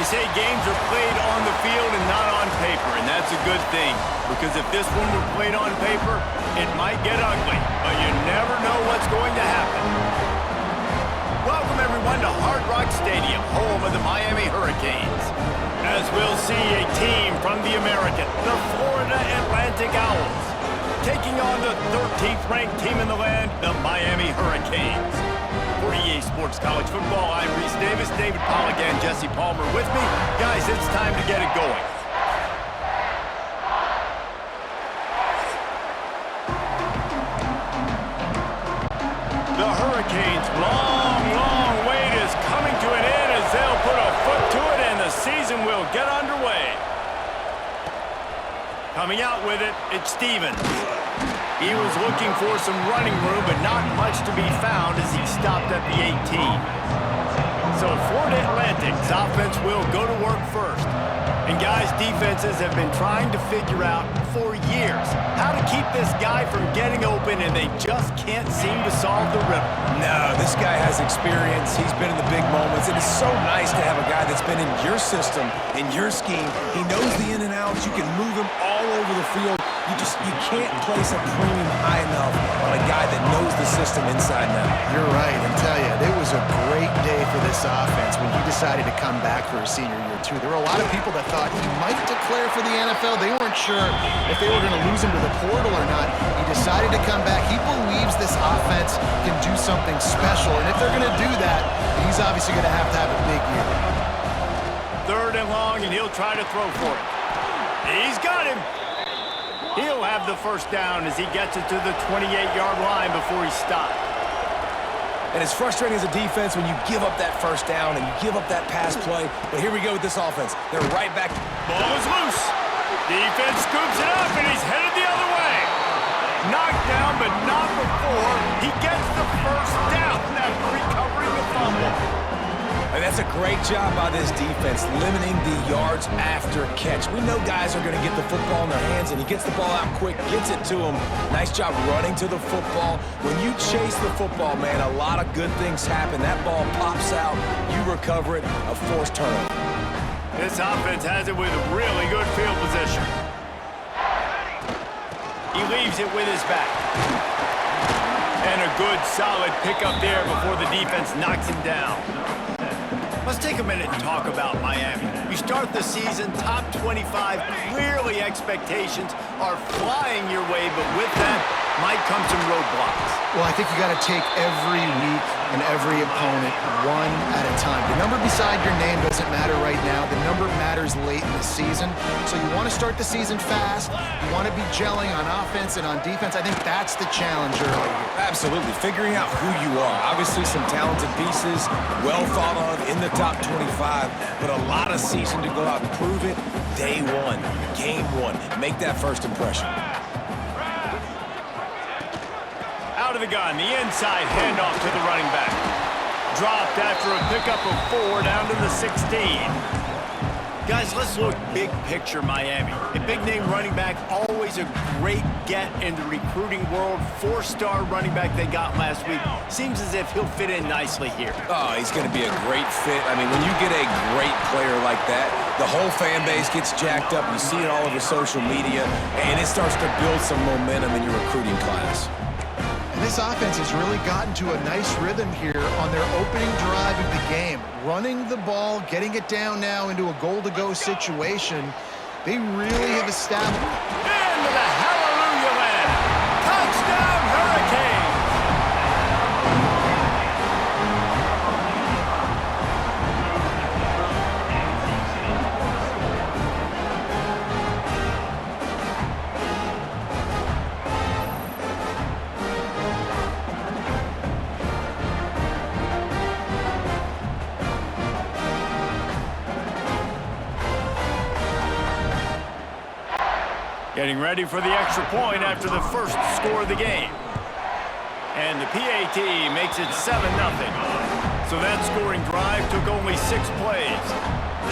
They say games are played on the field and not on paper, and that's a good thing. Because if this one were played on paper, it might get ugly, but you never know what's going to happen. Welcome, everyone, to Hard Rock Stadium, home of the Miami Hurricanes. As we'll see a team from the American, the Florida Atlantic Owls, taking on the 13th ranked team in the land, the Miami Hurricanes. For EA Sports College Football, I'm Reese Davis, David Pollack, and Jesse Palmer with me. Guys, it's time to get it going. The Hurricanes' long wait is coming to an end as they'll put a foot to it and the season will get underway. Coming out with it, it's Stevens. He was looking for some running room, but not much to be found as he stopped at the 18. So Florida Atlantic's offense will go to work first. And guys, defenses have been trying to figure out for years how to keep this guy from getting open, and they just can't seem to solve the riddle. No, this guy has experience. He's been in the big moments. It is so nice to have a guy that's been in your system, in your scheme. He knows the in and outs. You can move him all over the field. You can't place a premium high enough on a guy that knows the system inside and out. You're right, and tell you, it was a great day for this offense when he decided to come back for his senior year, too. There were a lot of people that thought he might declare for the NFL. They weren't sure if they were going to lose him to the portal or not. He decided to come back. He believes this offense can do something special, and if they're going to do that, he's obviously going to have a big year. 3rd and long, and he'll try to throw for it. He's got him. He'll have the first down as he gets it to the 28-yard line before he stopped. And it's frustrating as a defense when you give up that first down and you give up that pass play. But here we go with this offense. They're right back. Ball is loose. Defense scoops it up, and he's headed the other way. Knocked down, but not before he gets the first down after recovering the fumble. And that's a great job by this defense, limiting the yards after catch. We know guys are going to get the football in their hands, and he gets the ball out quick, gets it to him. Nice job running to the football. When you chase the football, man, a lot of good things happen. That ball pops out, you recover it, a forced turnover. This offense has it with really good field position. He leaves it with his back. And a good, solid pickup there before the defense knocks him down. Let's take a minute and talk about Miami. You start the season top 25. Clearly expectations are flying your way, but with that might come some roadblocks. Well, I think you got to take every week and every opponent one at a time. The number beside your name doesn't matter right now. The number matters late in the season. So you want to start the season fast. You want to be gelling on offense and on defense. I think that's the challenge early. Absolutely. Figuring out who you are. Obviously some talented pieces, well thought of in the top 25, but a lot of season to go out and prove it. Day one, game one. Make that first impression. Out of the gun, the inside handoff to the running back. Dropped after a pickup of 4 down to the 16. Guys, let's look big picture Miami. A big-name running back, always a great get in the recruiting world. 4-star running back they got last week. Seems as if he'll fit in nicely here. Oh, he's going to be a great fit. I mean, when you get a great player like that, the whole fan base gets jacked up. You see it all over social media, and it starts to build some momentum in your recruiting class. This offense has really gotten to a nice rhythm here on their opening drive of the game. Running the ball, getting it down now into a goal-to-go situation. They really have established. Into the hallelujah land. Touchdown, Hurricanes! Getting ready for the extra point after the first score of the game. And the PAT makes it 7-0. So that scoring drive took only 6 plays.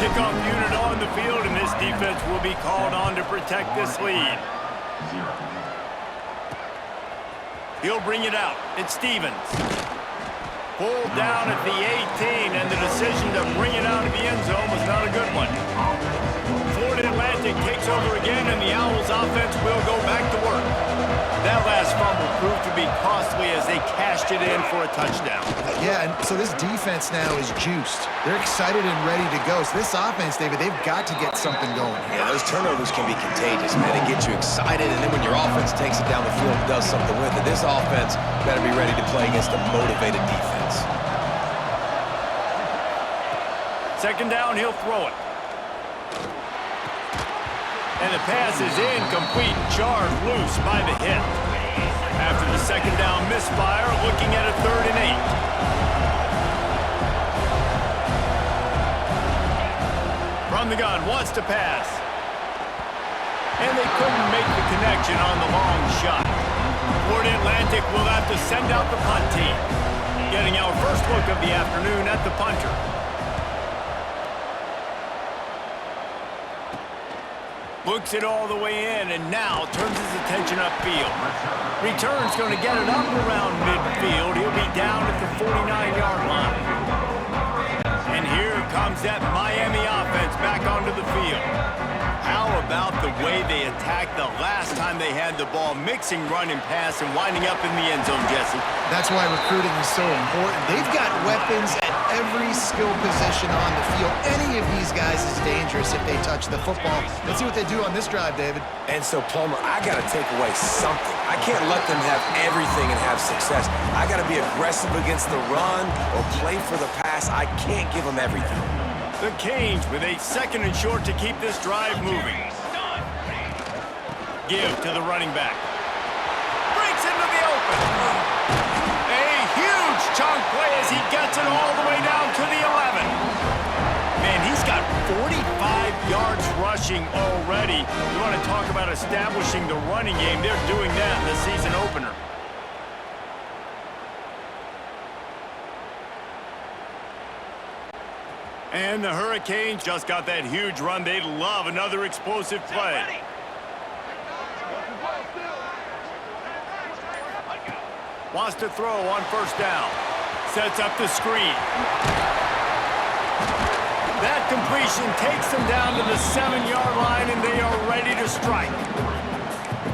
Kickoff unit on the field, and this defense will be called on to protect this lead. He'll bring it out. It's Stevens. Pulled down at the 18, and the decision to bring it out of the end zone was not a good one. Florida Atlantic takes over again, and the Owls offense will go back to work. That last fumble proved to be costly as they cashed it in for a touchdown. Yeah, and so this defense now is juiced. They're excited and ready to go. So this offense, David, they've got to get something going. Yeah, those turnovers can be contagious, man. They get you excited, and then when your offense takes it down the field and does something with it, this offense better be ready to play against a motivated defense. Second down, he'll throw it. And the pass is incomplete, jarred loose by the hit. After the second down misfire, looking at a 3rd and 8. From the gun, wants to pass. And they couldn't make the connection on the long shot. Florida Atlantic will have to send out the punt team. Getting our first look of the afternoon at the punter. Looks it all the way in, and now turns his attention upfield. Return's going to get it up around midfield. He'll be down at the 49-yard line. And here comes that Miami offense back onto the field. How about the way they attacked the last time they had the ball, mixing run and pass and winding up in the end zone, Jesse? That's why recruiting is so important. They've got weapons at every skill position on the field. Any of these guys is dangerous if they touch the football. Let's see what they do on this drive, David. And so, Palmer, I got to take away something. I can't let them have everything and have success. I got to be aggressive against the run or play for the pass. I can't give them everything. The Canes with a 2nd and short to keep this drive moving. Give to the running back. Breaks into the open. A huge chunk play as he gets it all the way down to the 11. Man, he's got 45 yards rushing already. You want to talk about establishing the running game. They're doing that in the season opener. And the Hurricanes just got that huge run. They'd love another explosive play. Wants to throw on 1st down. Sets up the screen. That completion takes them down to the 7-yard line, and they are ready to strike.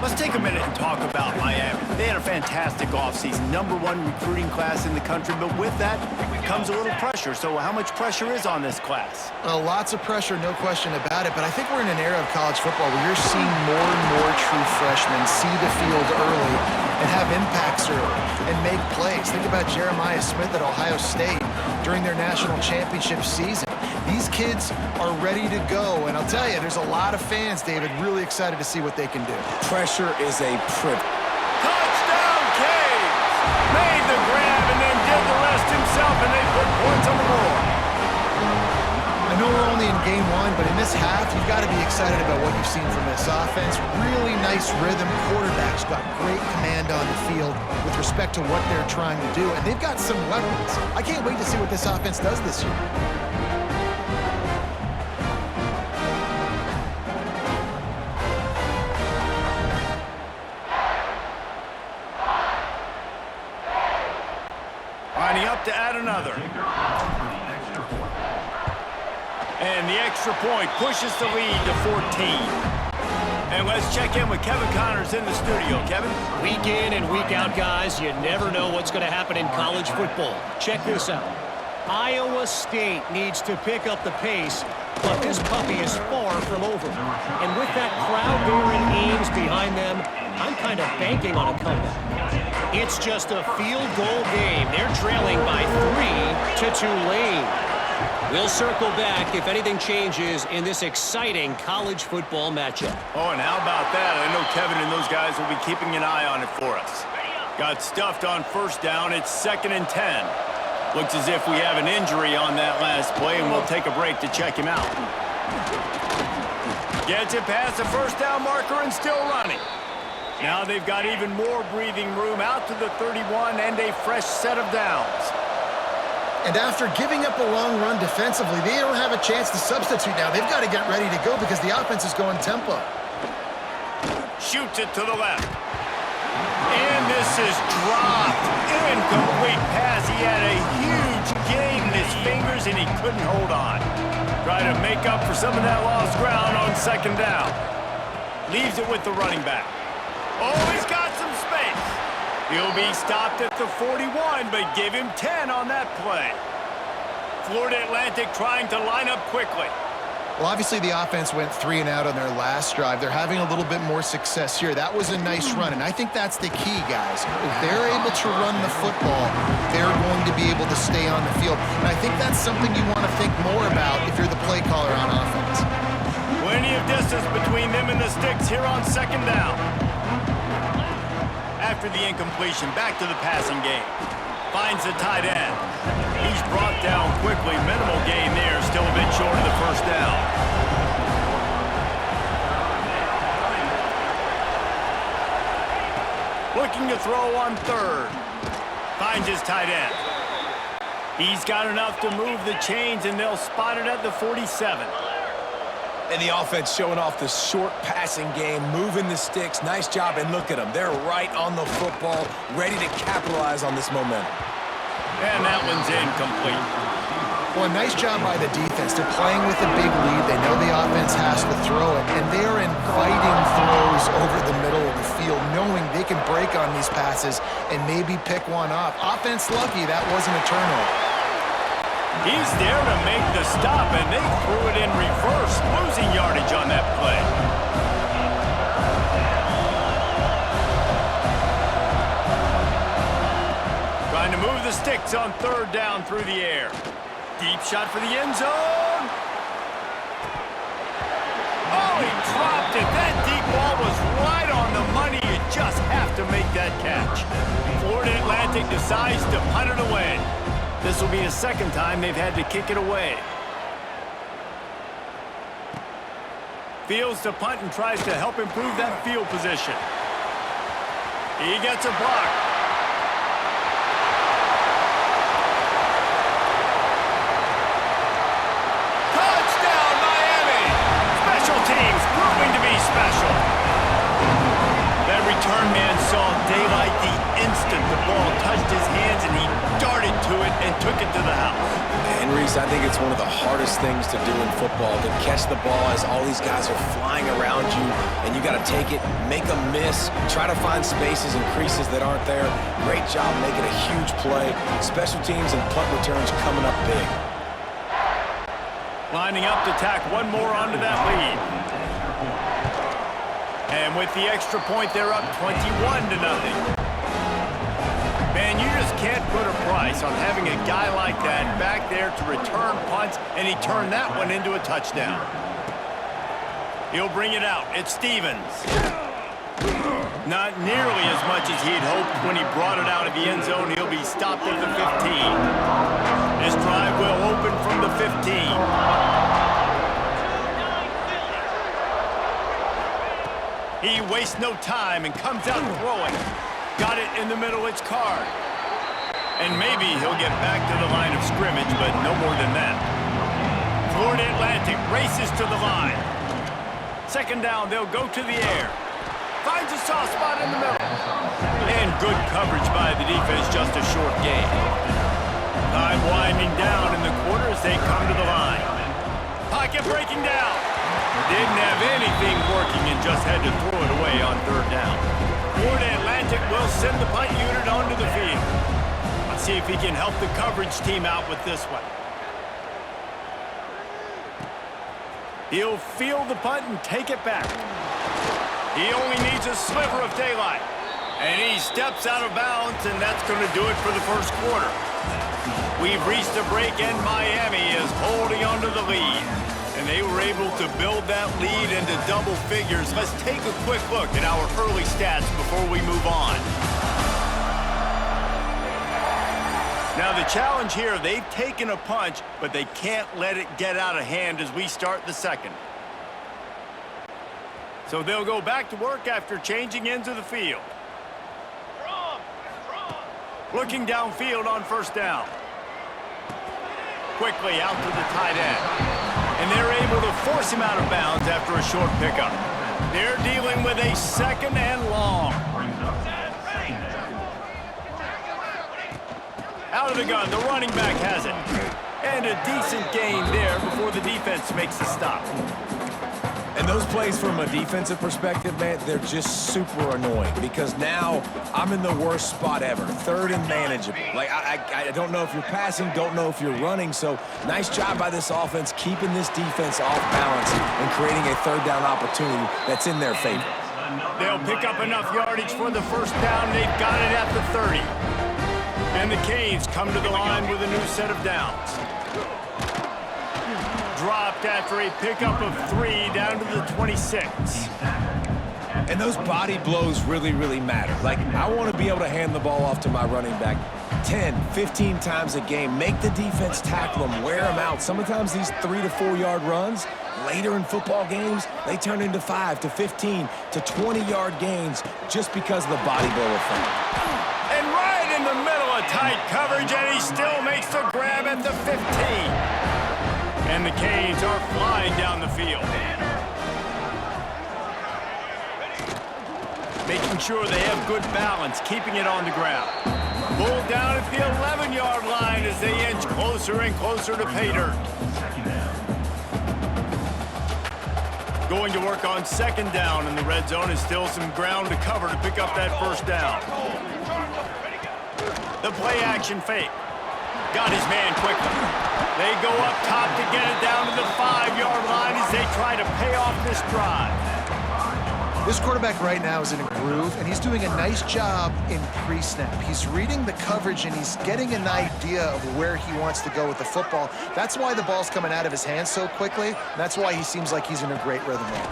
Let's take a minute and talk about Miami. They had a fantastic offseason, #1 recruiting class in the country, but with that comes a little pressure. So how much pressure is on this class? Well, lots of pressure, no question about it, but I think we're in an era of college football where you're seeing more and more true freshmen see the field early and have impacts early and make plays. Think about Jeremiah Smith at Ohio State during their national championship season. These kids are ready to go, and I'll tell you, there's a lot of fans, David, really excited to see what they can do. Pressure is a privilege. Touchdown, Canes! Made the grab and then did the rest himself, and they put points on the board. I know we're only in game 1, but in this half, you've got to be excited about what you've seen from this offense. Really nice rhythm. Quarterback's got great command on the field with respect to what they're trying to do, and they've got some weapons. I can't wait to see what this offense does this year. Lining up to add another. And the extra point pushes the lead to 14. And let's check in with Kevin Connors in the studio. Kevin? Week in and week out, guys, you never know what's going to happen in college football. Check this out. Iowa State needs to pick up the pace, but this puppy is far from over. And with that crowd there in Ames behind them, I'm kind of banking on a comeback. It's just a field goal game. They're trailing by 3 to Tulane. We'll circle back if anything changes in this exciting college football matchup. Oh, and how about that? I know Kevin and those guys will be keeping an eye on it for us. Got stuffed on 1st down. It's 2nd and 10. Looks as if we have an injury on that last play, and we'll take a break to check him out. Gets it past the 1st down marker and still running. Now they've got even more breathing room out to the 31 and a fresh set of downs. And after giving up a long run defensively, they don't have a chance to substitute now. They've got to get ready to go because the offense is going tempo. Shoots it to the left. And this is dropped Incomplete pass. He had a huge gain in his fingers, and he couldn't hold on. Try to make up for some of that lost ground on second down. Leaves it with the running back. Oh, he's got some space. He'll be stopped at the 41, but give him 10 on that play. Florida Atlantic trying to line up quickly. Well, obviously the offense went 3 and out on their last drive. They're having a little bit more success here. That was a nice run, and I think that's the key, guys. If they're able to run the football, they're going to be able to stay on the field. And I think that's something you want to think more about if you're the play caller on offense. Plenty of distance between them and the sticks here on second down. After the incompletion, back to the passing game. Finds the tight end. He's brought down quickly. Minimal gain there. Still a bit short of the first down. Looking to throw on third. Finds his tight end. He's got enough to move the chains, and they'll spot it at the 47. And the offense showing off the short passing game, moving the sticks. Nice job, and look at them. They're right on the football, ready to capitalize on this momentum. And that one's incomplete. Well, nice job by the defense. They're playing with a big lead. They know the offense has to throw it, and they're inviting throws over the middle of the field, knowing they can break on these passes and maybe pick one off. Offense lucky that wasn't a turnover. He's there to make the stop, and they threw it in reverse, losing yardage on that play. Trying to move the sticks on third down through the air. Deep shot for the end zone. Oh, he dropped it. That deep ball was right on the money. You just have to make that catch. Florida Atlantic decides to punt it away. This will be the second time they've had to kick it away. Fields to punt and tries to help improve that field position. He gets a block. Touchdown, Miami! Special teams proving to be special. That return man saw daylight the instant the ball touched his hands, and he darted to it and took it to the house. And Reese, I think it's one of the hardest things to do in football, to catch the ball as all these guys are flying around you, and you got to take it, make a miss, try to find spaces and creases that aren't there. Great job making a huge play. Special teams and punt returns coming up big. Lining up to tack one more onto that lead. And with the extra point, they're up 21-0. Man, you just can't put a price on having a guy like that back there to return punts, and he turned that one into a touchdown. He'll bring it out. It's Stevens. Not nearly as much as he'd hoped when he brought it out of the end zone. He'll be stopped at the 15. This drive will open from the 15. He wastes no time and comes out throwing. Got it in the middle, it's Card. And maybe he'll get back to the line of scrimmage, but no more than that. Florida Atlantic races to the line. Second down, they'll go to the air. Finds a soft spot in the middle. And good coverage by the defense, just a short gain. Time winding down in the quarter as they come to the line. Pocket breaking down. Didn't have anything working and just had to throw it away on third down. Florida Atlantic will send the punt unit onto the field. Let's see if he can help the coverage team out with this one. He'll field the punt and take it back. He only needs a sliver of daylight. And he steps out of bounds, and that's going to do it for the first quarter. We've reached a break, and Miami is holding onto the lead. And they were able to build that lead into double figures. Let's take a quick look at our early stats before we move on. Now the challenge here, they've taken a punch, but they can't let it get out of hand as we start the second. So they'll go back to work after changing into the field. Looking downfield on first down. Quickly out to the tight end. And they're able to force him out of bounds after a short pickup. They're dealing with a second and long. Out of the gun, the running back has it. And a decent gain there before the defense makes a stop. And those plays from a defensive perspective, man, they're just super annoying because now I'm in the worst spot ever, third and manageable. Like, I don't know if you're passing, don't know if you're running, so nice job by this offense keeping this defense off balance and creating a third down opportunity that's in their favor. They'll pick up enough yardage for the first down. They've got it at the 30. And the Canes come to the line with a new set of downs. Dropped after a pickup of 3 down to the 26. And those body blows really, really matter. Like, I want to be able to hand the ball off to my running back 10, 15 times a game. Make the defense tackle them, wear them out. Sometimes these 3 to 4 yard runs, later in football games, they turn into 5 to 15 to 20-yard gains just because of the body blow effect. And right in the middle of tight coverage, and he still makes the grab at the 15. And the Canes are flying down the field. Making sure they have good balance, keeping it on the ground. Pulled down at the 11-yard line as they inch closer and closer to pay dirt. Going to work on second down in the red zone, and still some ground to cover to pick up that first down. The play action fake. Got his man quickly. They go up top to get it down to the 5-yard line as they try to pay off this drive. This quarterback right now is in a groove, and he's doing a nice job in pre-snap. He's reading the coverage, and he's getting an idea of where he wants to go with the football. That's why the ball's coming out of his hands so quickly. And that's why he seems like he's in a great rhythm there.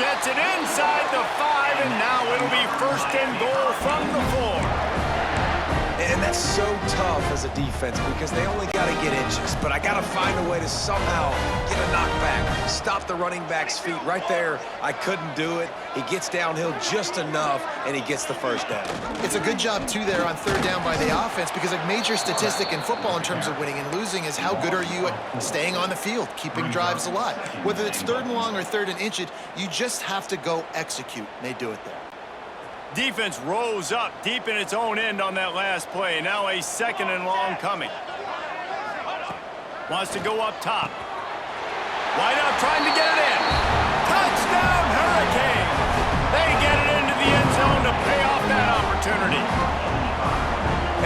Gets it inside the 5, and now it'll be first and goal from the 4. And that's so tough as a defense because they only got to get inches. But I got to find a way to somehow get a knockback, stop the running back's feet. Right there, I couldn't do it. He gets downhill just enough, and he gets the first down. It's a good job, too, there on third down by the offense because a major statistic in football in terms of winning and losing is how good are you at staying on the field, keeping drives alive. Whether it's third and long or third and inch, you just have to go execute. And they do it there. Defense rose up deep in its own end on that last play. Now a second and long coming. Wants to go up top. Wide out trying to get it in. Touchdown Hurricane. They get it into the end zone to pay off that opportunity.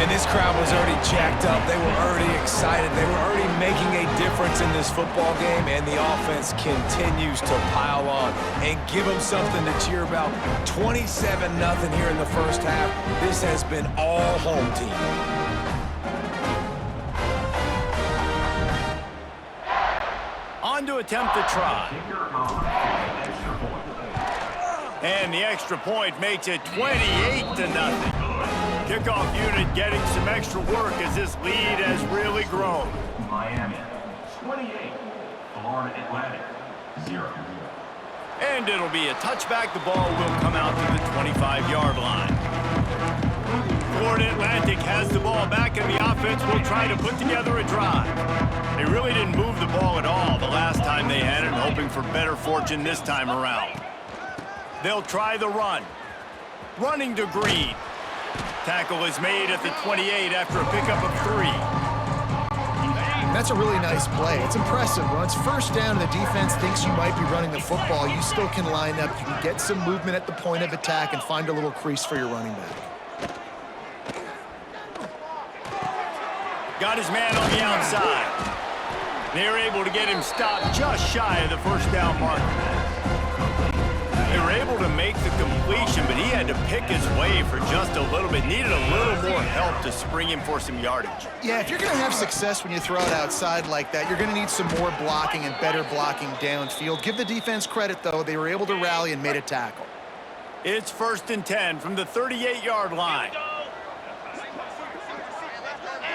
And this crowd was already jacked up. They were already excited. They were already making a difference in this football game, and the offense continues to pile on and give them something to cheer about. 27-0 here in the first half. This has been all home team. On to attempt the try. And the extra point makes it 28-0. Kickoff unit getting some extra work as this lead has really grown. Miami, 28. Florida Atlantic, 0. And it'll be a touchback. The ball will come out to the 25-yard line. Florida Atlantic has the ball back, and the offense will try to put together a drive. They really didn't move the ball at all the last time they had it, hoping for better fortune this time around. They'll try the run. Running to Green. Tackle is made at the 28 after a pickup of 3. That's a really nice play. It's impressive. When it's first down and the defense thinks you might be running the football, you still can line up. You can get some movement at the point of attack and find a little crease for your running back. Got his man on the outside. They're able to get him stopped just shy of the first down marker. They were able to make the completion, but he had to pick his way for just a little bit. Needed a little more help to spring him for some yardage. Yeah, if you're going to have success when you throw it outside like that, you're going to need some more blocking and better blocking downfield. Give the defense credit, though. They were able to rally and made a tackle. It's 1st and 10 from the 38-yard line.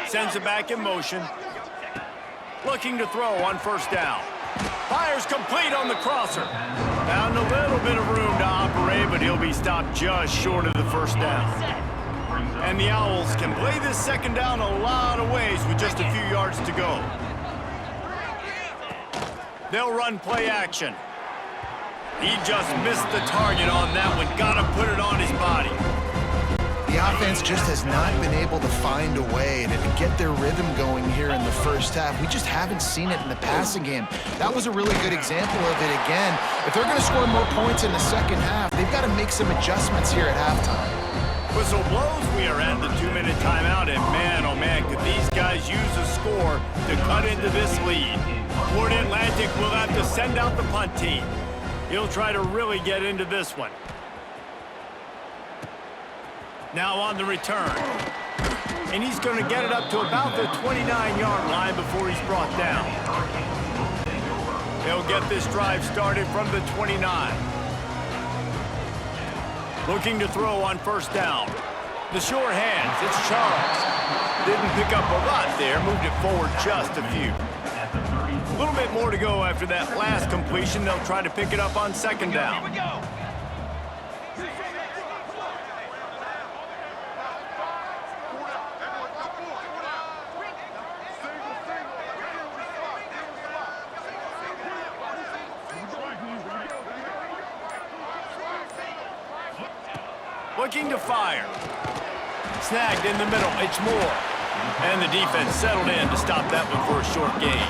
Sends it back in motion. Looking to throw on first down. Fires complete on the crosser. Found a little bit of room to operate, but he'll be stopped just short of the first down. And the Owls can play this second down a lot of ways with just a few yards to go. They'll run play action. He just missed the target on that one. Got to put it on his body. The offense just has not been able to find a way to get their rhythm going here in the first half. We just haven't seen it in the passing game. That was a really good example of it again. If they're going to score more points in the second half, they've got to make some adjustments here at halftime. Whistle blows, we are at the 2-minute timeout, and man, oh man, could these guys use a score to cut into this lead. Florida Atlantic will have to send out the punt team. He'll try to really get into this one. Now on the return. And he's going to get it up to about the 29-yard line before he's brought down. They'll get this drive started from the 29. Looking to throw on first down. The sure hands, it's Charles. Didn't pick up a lot there, moved it forward just a few. A little bit more to go after that last completion. They'll try to pick it up on second down. Here we go. Looking to fire. Snagged in the middle, it's Moore. And the defense settled in to stop that one for a short gain.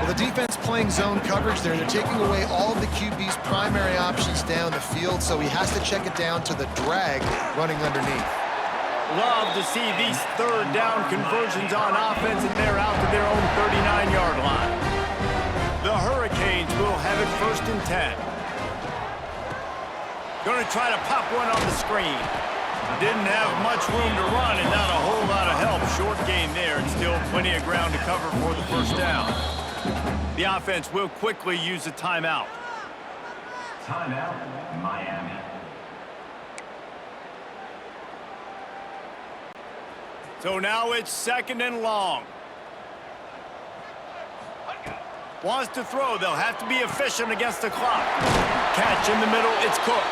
Well, the defense playing zone coverage there. They're taking away all of the QB's primary options down the field, so he has to check it down to the drag running underneath. Love to see these third down conversions on offense, and they're out to their own 39-yard line. The Hurricanes will have it 1st and 10. Going to try to pop one on the screen. Didn't have much room to run and not a whole lot of help. Short gain there and still plenty of ground to cover for the first down. The offense will quickly use a timeout. Timeout, Miami. So now it's 2nd and long. Wants to throw. They'll have to be efficient against the clock. Catch in the middle. It's Cook.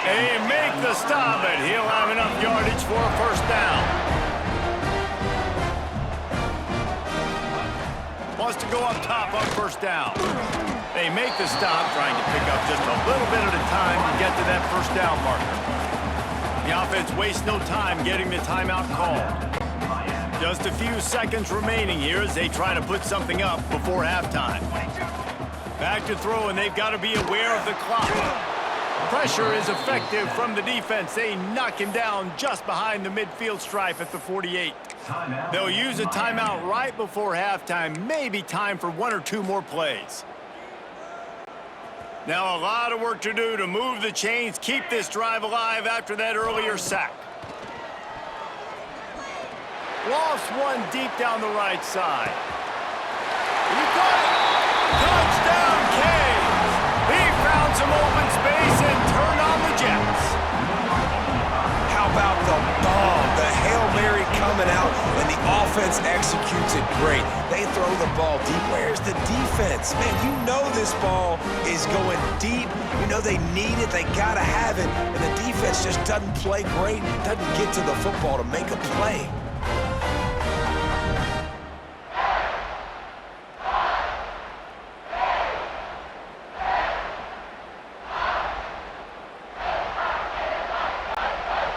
They make the stop, and he'll have enough yardage for a first down. Wants to go up top on first down. They make the stop, trying to pick up just a little bit at a time to get to that first down marker. The offense wastes no time getting the timeout called. Just a few seconds remaining here as they try to put something up before halftime. Back to throw, and they've got to be aware of the clock. Pressure is effective from the defense. They knock him down just behind the midfield stripe at the 48. They'll use a timeout right before halftime. Maybe time for 1 or 2 more plays. Now a lot of work to do to move the chains, keep this drive alive after that earlier sack. Lost one deep down the right side. You got it! Touchdown, Canes! He found some open space and turned on the Jets. How about the bomb? The Hail Mary coming out, and the offense executes it great. They throw the ball deep. Where's the defense? Man, you know this ball is going deep. You know they need it. They got to have it. And the defense just doesn't play great, doesn't get to the football to make a play.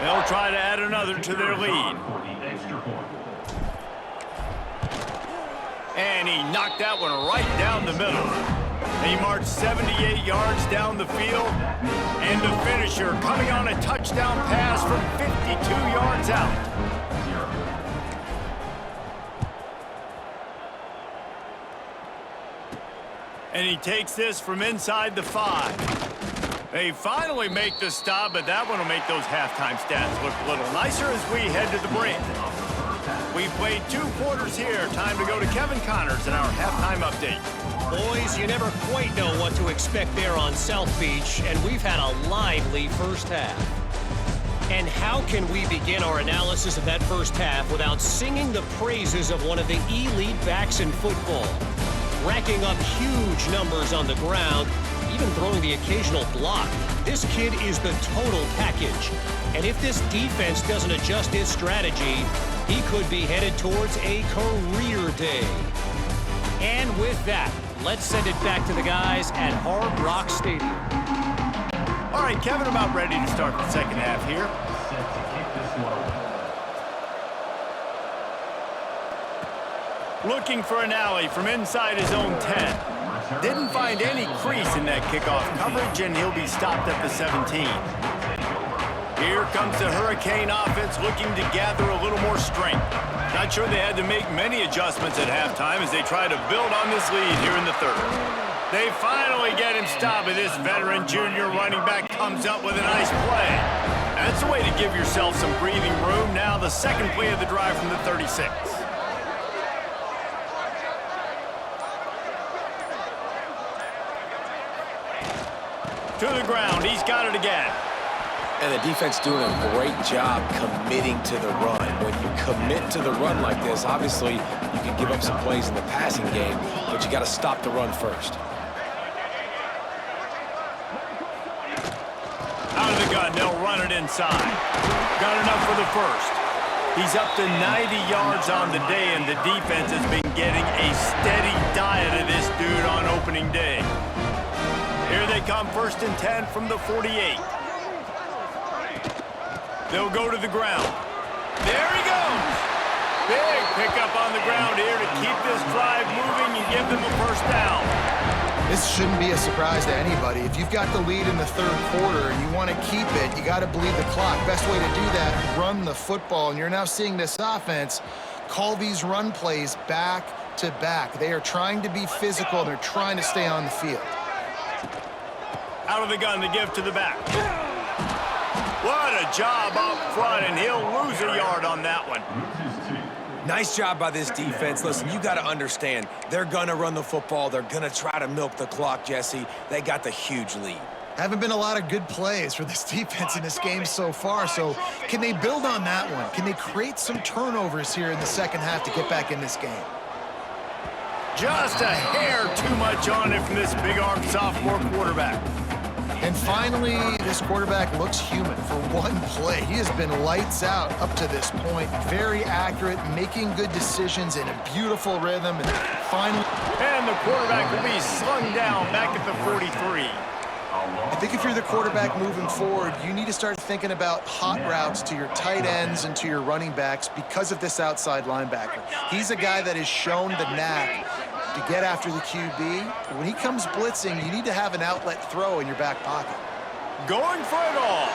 They'll try to add another to their lead. And he knocked that one right down the middle. He marched 78 yards down the field. And the finisher coming on a touchdown pass from 52 yards out. And he takes this from inside the 5. They finally make the stop, but that one will make those halftime stats look a little nicer as we head to the break. We played 2 quarters here. Time to go to Kevin Connors in our halftime update. Boys, you never quite know what to expect there on South Beach, and we've had a lively first half. And how can we begin our analysis of that first half without singing the praises of one of the elite backs in football? Racking up huge numbers on the ground, even throwing the occasional block. This kid is the total package. And if this defense doesn't adjust his strategy, he could be headed towards a career day. And with that, let's send it back to the guys at Hard Rock Stadium. All right, Kevin, about ready to start the second half here. Looking for an alley from inside his own 10. Didn't find any crease in that kickoff coverage, and he'll be stopped at the 17. Here comes the Hurricane offense looking to gather a little more strength. Not sure they had to make many adjustments at halftime as they try to build on this lead here in the third. They finally get him stopped, and this veteran junior running back comes up with a nice play. That's a way to give yourself some breathing room. Now the second play of the drive from the 36. To the ground, he's got it again. And the defense doing a great job committing to the run. When you commit to the run like this, obviously you can give up some plays in the passing game, but you got to stop the run first. Out of the gun, they'll run it inside. Got enough for the first. He's up to 90 yards on the day, and the defense has been getting a steady diet of this dude on opening day. Here they come, 1st and 10 from the 48. They'll go to the ground. There he goes. Big pickup on the ground here to keep this drive moving and give them a first down. This shouldn't be a surprise to anybody. If you've got the lead in the third quarter and you want to keep it, you got to bleed the clock. Best way to do that, run the football. And you're now seeing this offense call these run plays back to back. They are trying to be physical, and they're trying to stay on the field. Out of the gun to give to the back. What a job up front, and he'll lose a yard on that one. Nice job by this defense. Listen, you got to understand, they're going to run the football. They're going to try to milk the clock, Jesse. They got the huge lead. Haven't been a lot of good plays for this defense in this game so far, so can they build on that one? Can they create some turnovers here in the second half to get back in this game? Just a hair too much on it from this big-armed sophomore quarterback. And finally, this quarterback looks human for one play. He has been lights out up to this point. Very accurate, making good decisions in a beautiful rhythm. And finally, and the quarterback will be slung down back at the 43. I think if you're the quarterback moving forward, you need to start thinking about hot routes to your tight ends and to your running backs because of this outside linebacker. He's a guy that has shown the knack to get after the QB. When he comes blitzing, you need to have an outlet throw in your back pocket. Going for it all.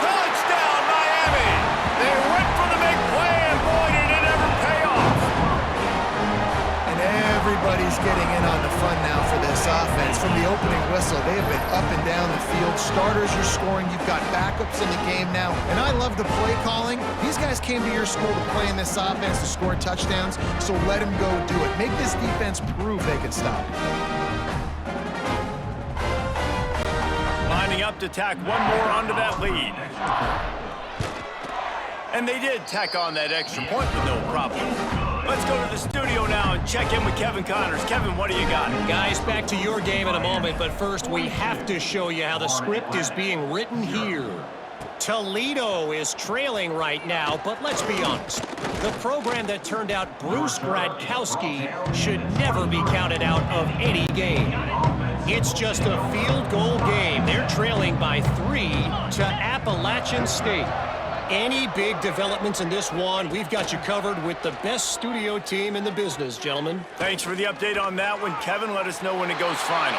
Touchdown, Miami! They went for the big play, and boy, did it ever pay off. And everybody's getting in on the fun now for this offense. From the opening whistle, they have been up and down the field. Starters are scoring. You've got backups in the game now. And I love the play calling. These guys came to your school to play in this offense to score touchdowns, so let them go do it. Make this defense prove they can stop it. Lining up to tack one more onto that lead. And they did tack on that extra point with no problem. Let's go to the studio now and check in with Kevin Connors. Kevin, what do you got? Guys, back to your game in a moment, but first we have to show you how the script is being written here. Toledo is trailing right now, but let's be honest. The program that turned out Bruce Gradkowski should never be counted out of any game. It's just a field goal game. They're trailing by 3 to Appalachian State. Any big developments in this one, we've got you covered with the best studio team in the business, gentlemen. Thanks for the update on that one, Kevin. Let us know when it goes final.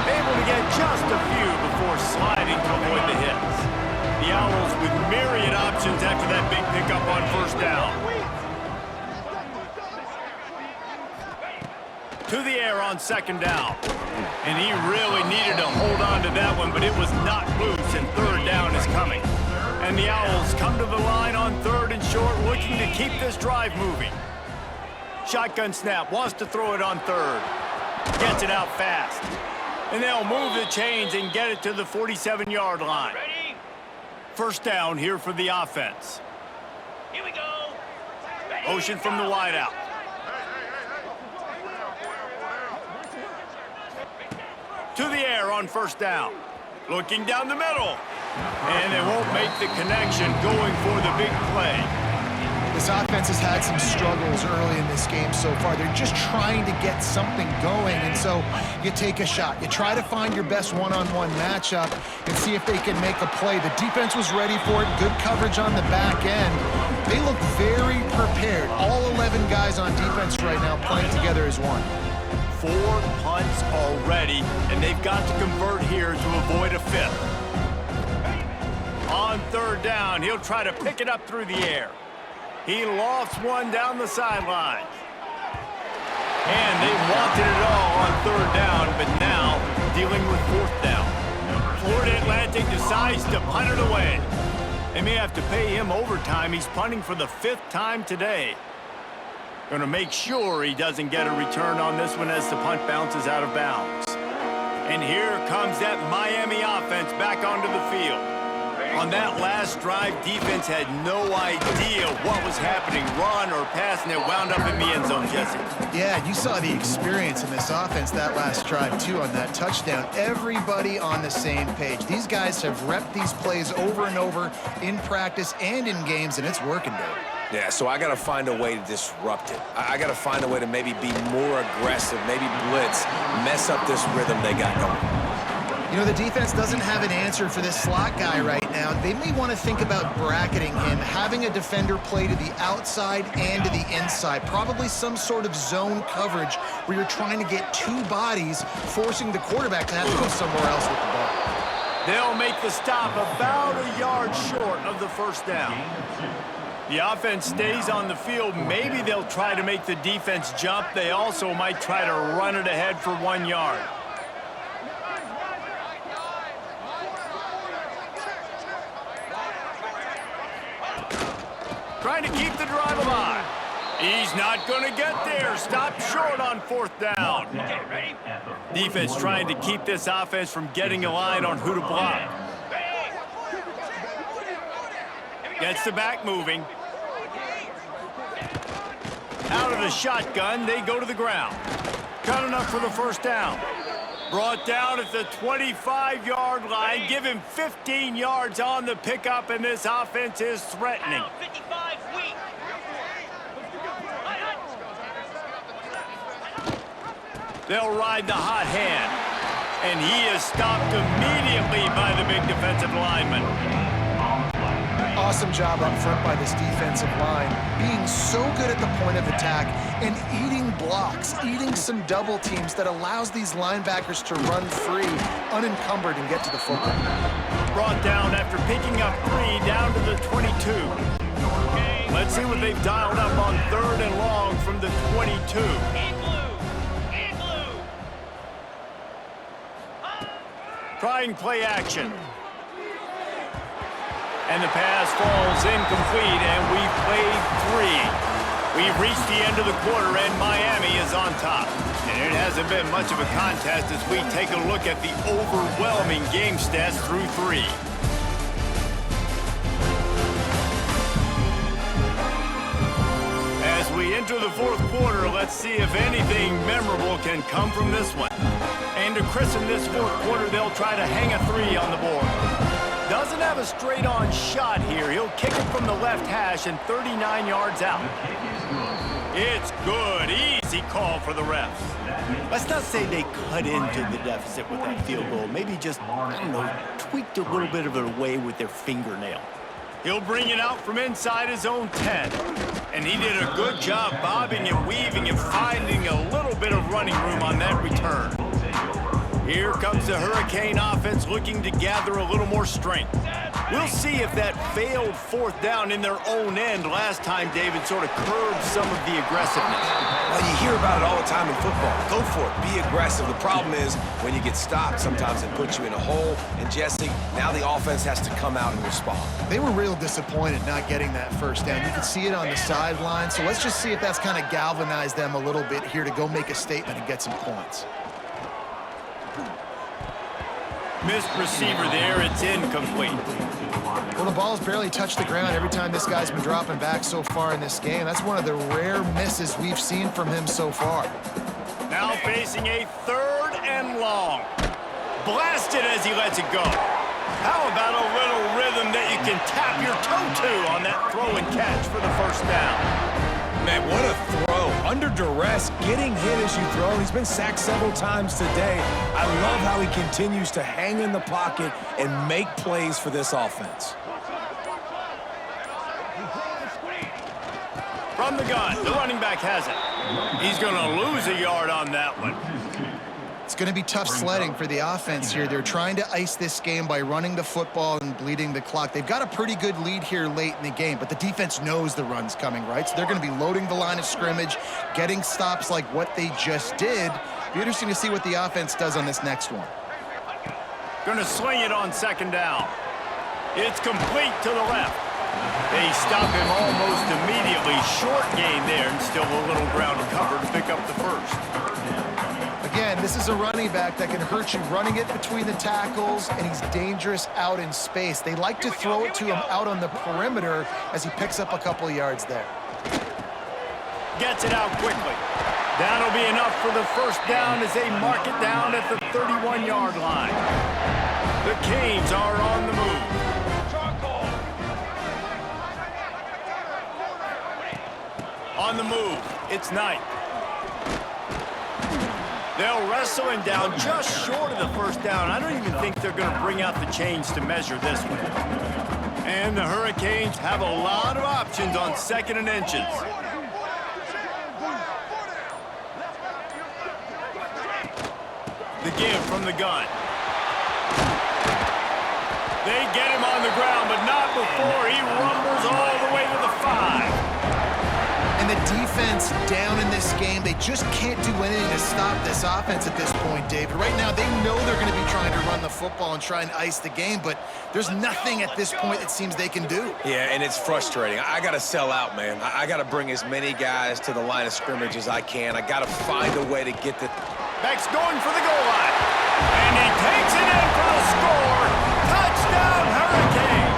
Able to get just a few before sliding to avoid the hits. The Owls with myriad options after that big pickup on first down. To the air on second down. And he really needed to hold on to that one, but it was not loose, and third down is coming. And the Owls come to the line on 3rd and short, looking to keep this drive moving. Shotgun snap, wants to throw it on 3rd. Gets it out fast. And they'll move the chains and get it to the 47-yard line. First down here for the offense. Here we go. Motion from the wideout. To the air on first down. Looking down the middle. And they won't make the connection going for the big play. This offense has had some struggles early in this game so far. They're just trying to get something going, and so you take a shot. You try to find your best one-on-one matchup and see if they can make a play. The defense was ready for it. Good coverage on the back end. They look very prepared. All 11 guys on defense right now playing together as one. 4 punts already, and they've got to convert here to avoid a 5th. On 3rd down, he'll try to pick it up through the air. He lofts one down the sideline. And they wanted it all on 3rd down, but now dealing with 4th down. Florida Atlantic decides to punt it away. They may have to pay him overtime. He's punting for the 5th time today. Going to make sure he doesn't get a return on this one as the punt bounces out of bounds. And here comes that Miami offense back onto the field. On that last drive, defense had no idea what was happening, run or pass, and it wound up in the end zone, Jesse. Yeah, you saw the experience in this offense that last drive, too, on that touchdown. Everybody on the same page. These guys have repped these plays over and over in practice and in games, and it's working, Dave. Yeah, so I got to find a way to disrupt it. I got to find a way to maybe be more aggressive, maybe blitz, mess up this rhythm they got going. You know, the defense doesn't have an answer for this slot guy right now. They may want to think about bracketing him, having a defender play to the outside and to the inside. Probably some sort of zone coverage where you're trying to get 2 bodies, forcing the quarterback to have to go somewhere else with the ball. They'll make the stop about a yard short of the 1st down. The offense stays on the field. Maybe they'll try to make the defense jump. They also might try to run it ahead for 1 yard. Trying to keep the drive alive. He's not going to get there. Stop short on 4th down. Okay, ready? Defense trying to keep this offense from getting a line on who to block. Gets the back moving. Out of the shotgun, they go to the ground. Cut enough for the 1st down. Brought down at the 25-yard line. Give him 15 yards on the pickup, and this offense is threatening. 55 weak. They'll ride the hot hand. And he is stopped immediately by the big defensive lineman. Awesome job up front by this defensive line, being so good at the point of attack and eating blocks, eating some double teams that allows these linebackers to run free, unencumbered, and get to the football. Brought down after picking up 3 down to the 22. Let's see what they've dialed up on 3rd and long from the 22. In blue. In blue. Trying play action. And the pass falls incomplete, and we've played 3. We've reached the end of the quarter, and Miami is on top. And it hasn't been much of a contest as we take a look at the overwhelming game stats through 3. As we enter the 4th quarter, let's see if anything memorable can come from this one. And to christen this 4th quarter, they'll try to hang a 3 on the board. Doesn't have a straight-on shot here. He'll kick it from the left hash and 39 yards out. It's good. Easy call for the refs. Let's not say they cut into the deficit with that field goal. Maybe just, I don't know, tweaked a little bit of it away with their fingernail. He'll bring it out from inside his own 10. And he did a good job bobbing and weaving and finding a little bit of running room on that return. Here comes the Hurricane offense looking to gather a little more strength. We'll see if that failed 4th down in their own end last time, David, sort of curbed some of the aggressiveness. Well, you hear about it all the time in football. Go for it. Be aggressive. The problem is when you get stopped, sometimes it puts you in a hole. And, Jesse, now the offense has to come out and respond. They were real disappointed not getting that 1st down. You could see it on the sideline. So let's just see if that's kind of galvanized them a little bit here to go make a statement and get some points. Missed receiver there. It's incomplete. Well, the ball's barely touched the ground every time this guy's been dropping back so far in this game. That's one of the rare misses we've seen from him so far. Now facing a 3rd and long. Blasted as he lets it go. How about a little rhythm that you can tap your toe to on that throw and catch for the first down. Man, what a throw. Under duress, getting hit as you throw. He's been sacked several times today. I love how he continues to hang in the pocket and make plays for this offense. From the gun, the running back has it. He's going to lose a yard on that one. It's going to be tough sledding for the offense here. They're trying to ice this game by running the football and bleeding the clock. They've got a pretty good lead here late in the game, but the defense knows the run's coming, right? So they're going to be loading the line of scrimmage, getting stops like what they just did. Be interesting to see what the offense does on this next one. Going to sling it on second down. It's complete to the left. They stop him almost immediately. Short gain there and still a little ground cover to pick up the first. Again, this is a running back that can hurt you running it between the tackles, and he's dangerous out in space. They like to throw it to him out on the perimeter as he picks up a couple of yards there. Gets it out quickly. That'll be enough for the first down as they mark it down at the 31-yard line. The Canes are on the move. On the move, it's Knight. They'll wrestle him down just short of the first down. I don't even think they're going to bring out the chains to measure this one. And the Hurricanes have a lot of options on second and inches. The give from the gun. They get him on the ground, but not before he rumbles all the way to the 5. And the defense down in this game, they just can't do anything to stop this offense at this point, David. Right now, they know they're going to be trying to run the football and try and ice the game, but there's nothing at this point it seems they can do. Yeah, and it's frustrating. I got to sell out, man. I got to bring as many guys to the line of scrimmage as I can. I got to find a way to get the... Beck's going for the goal line. And he takes it in for the score. Touchdown, Hurricanes.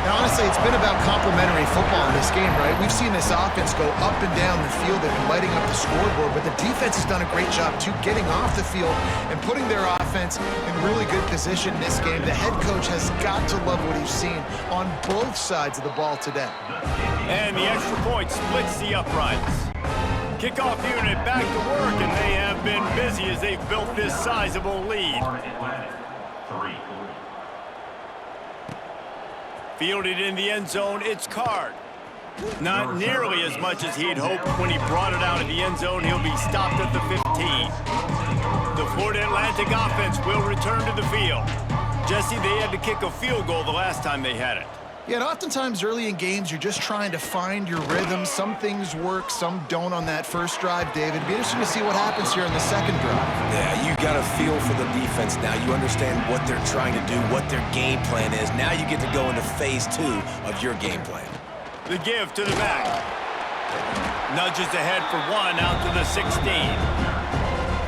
Now, honestly, it's been about complementary football in this game, right? We've seen this offense go up and down the field. They've been lighting up the scoreboard, but the defense has done a great job, too, getting off the field and putting their offense in really good position in this game. The head coach has got to love what he's seen on both sides of the ball today. And the extra point splits the uprights. Kickoff unit back to work, and they have been busy as they've built this sizable lead. Fielded in the end zone, it's Card. Not nearly as much as he'd hoped when he brought it out of the end zone. He'll be stopped at the 15. The Florida Atlantic offense will return to the field. Jesse, they had to kick a field goal the last time they had it. Yeah, and oftentimes early in games, you're just trying to find your rhythm. Some things work, some don't on that first drive, David. Be interesting to see what happens here in the second drive. Yeah, you got a feel for the defense now. You understand what they're trying to do, what their game plan is. Now you get to go into phase 2 of your game plan. The give to the back. Nudges ahead for 1 out to the 16.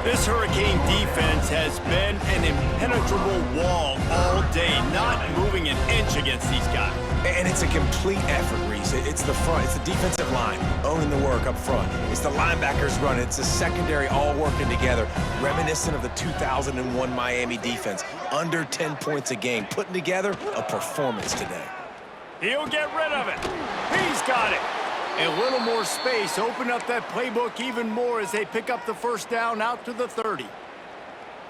This Hurricane defense has been an impenetrable wall all day, not moving an inch against these guys. And it's a complete effort, Reese. It's the front. It's the defensive line owning the work up front. It's the linebackers running. It's the secondary all working together, reminiscent of the 2001 Miami defense. Under 10 points a game, putting together a performance today. He'll get rid of it. He's got it. A little more space, open up that playbook even more as they pick up the first down out to the 30.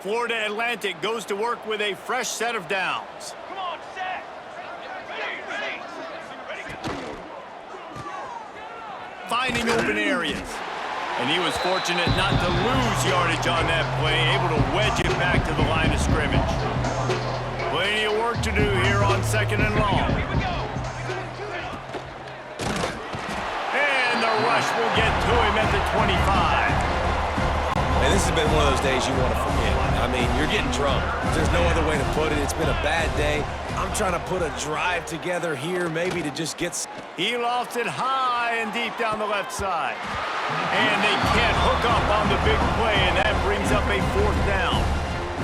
Florida Atlantic goes to work with a fresh set of downs. Come on, set. Finding open areas. And he was fortunate not to lose yardage on that play, able to wedge it back to the line of scrimmage. Plenty of work to do here on second and long. Here we go. Rush will get to him at the 25. And this has been one of those days you want to forget. I mean, you're getting drunk. There's no other way to put it. It's been a bad day. I'm trying to put a drive together here, maybe to just get... He lofts it high and deep down the left side. And they can't hook up on the big play, and that brings up a fourth down.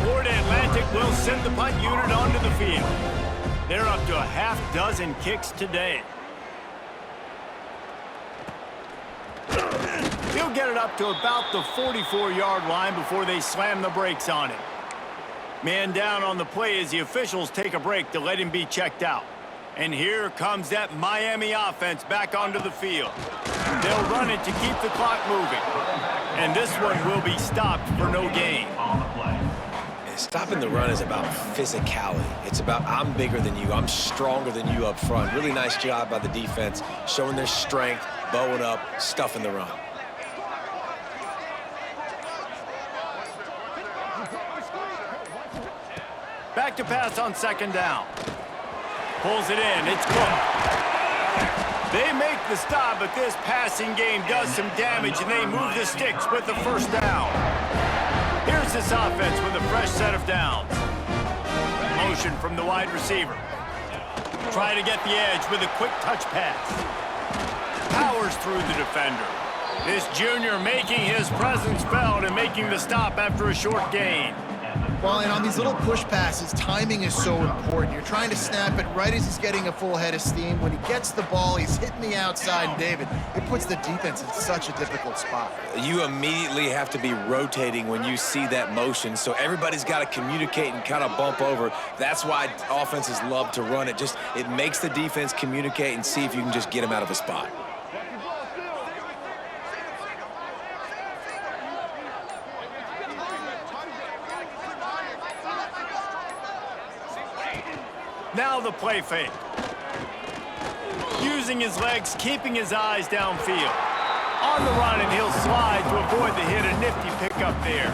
Florida Atlantic will send the punt unit onto the field. They're up to a half dozen kicks today. He'll get it up to about the 44-yard line before they slam the brakes on him. Man down on the play as the officials take a break to let him be checked out. And here comes that Miami offense back onto the field. They'll run it to keep the clock moving. And this one will be stopped for no gain. On the play. Stopping the run is about physicality. It's about I'm bigger than you, I'm stronger than you up front. Really nice job by the defense, showing their strength, bowing up, stuffing the run. Back to pass on second down. Pulls it in, it's Cook. They make the stop, but this passing game does some damage, and they move the sticks with the first down. Here's this offense with a fresh set of downs. Motion from the wide receiver. Try to get the edge with a quick touch pass. Powers through the defender. This junior making his presence felt and making the stop after a short gain. Well, and on these little push passes, timing is so important. You're trying to snap it right as he's getting a full head of steam. When he gets the ball, he's hitting the outside, and David, it puts the defense in such a difficult spot. You immediately have to be rotating when you see that motion, so everybody's got to communicate and kind of bump over. That's why offenses love to run it. It makes the defense communicate and see if you can just get them out of a spot. Now the play fake. Using his legs, keeping his eyes downfield. On the run, and he'll slide to avoid the hit. A nifty pickup there.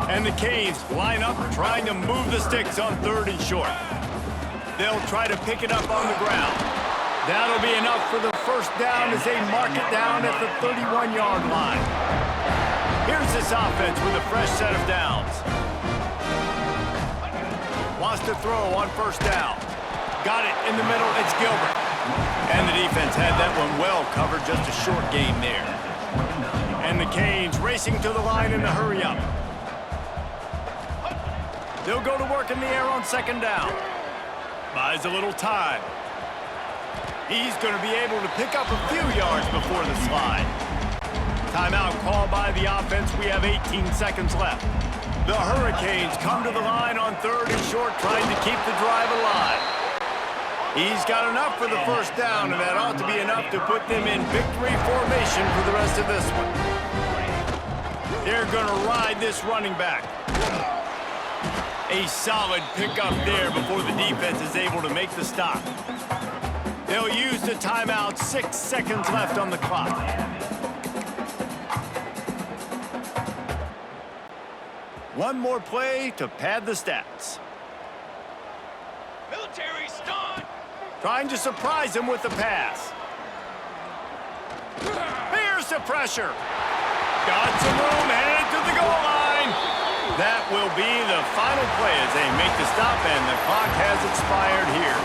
And the Canes line up trying to move the sticks on 3rd and short. They'll try to pick it up on the ground. That'll be enough for the first down as they mark it down at the 31-yard line. Here's this offense with a fresh set of downs. Wants to throw on first down. Got it in the middle, it's Gilbert. And the defense had that one well covered, just a short game there. And the Canes racing to the line in the hurry up. They'll go to work in the air on second down. Buys a little time. He's going to be able to pick up a few yards before the slide. Timeout called by the offense. We have 18 seconds left. The Hurricanes come to the line on 3rd and short, trying to keep the drive alive. He's got enough for the first down, and that ought to be enough to put them in victory formation for the rest of this one. They're going to ride this running back. A solid pickup there before the defense is able to make the stop. They'll use the timeout, 6 seconds left on the clock. One more play to pad the stats. Military stunt. Trying to surprise him with the pass. Here's the pressure. Got some room, headed to the goal line. That will be the final play as they make the stop, and the clock has expired here.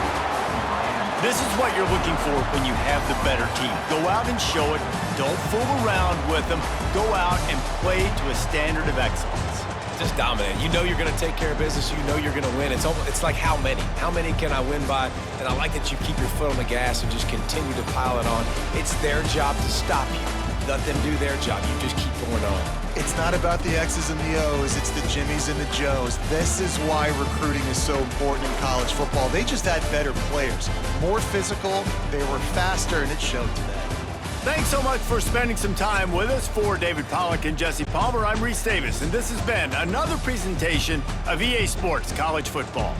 This is what you're looking for when you have the better team. Go out and show it. Don't fool around with them. Go out and play to a standard of excellence. Just dominate. You know you're going to take care of business. You know you're going to win. It's like how many? How many can I win by? And I like that you keep your foot on the gas and just continue to pile it on. It's their job to stop you. Let them do their job. You just keep going on. It's not about the X's and the O's. It's the Jimmies and the Joes. This is why recruiting is so important in college football. They just had better players. More physical. They were faster, and it showed today. Thanks so much for spending some time with us. For David Pollack and Jesse Palmer, I'm Reese Davis, and this has been another presentation of EA Sports College Football.